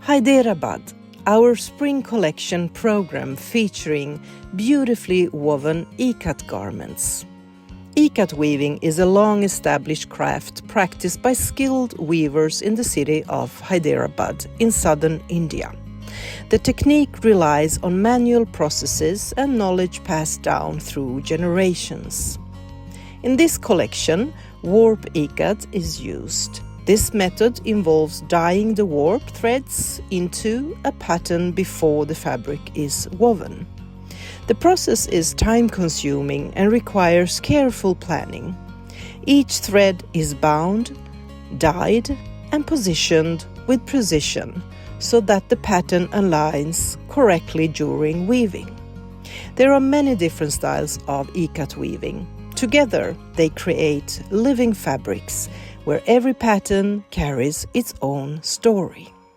Hyderabad, our spring collection program featuring beautifully woven Ikat garments. Ikat weaving is a long-established craft practiced by skilled weavers in the city of Hyderabad in southern India. The technique relies on manual processes and knowledge passed down through generations. In this collection, warp Ikat is used. This method involves dyeing the warp threads into a pattern before the fabric is woven. The process is time-consuming and requires careful planning. Each thread is bound, dyed, and positioned with precision so that the pattern aligns correctly during weaving. There are many different styles of Ikat weaving. Together, they create living fabrics where every pattern carries its own story.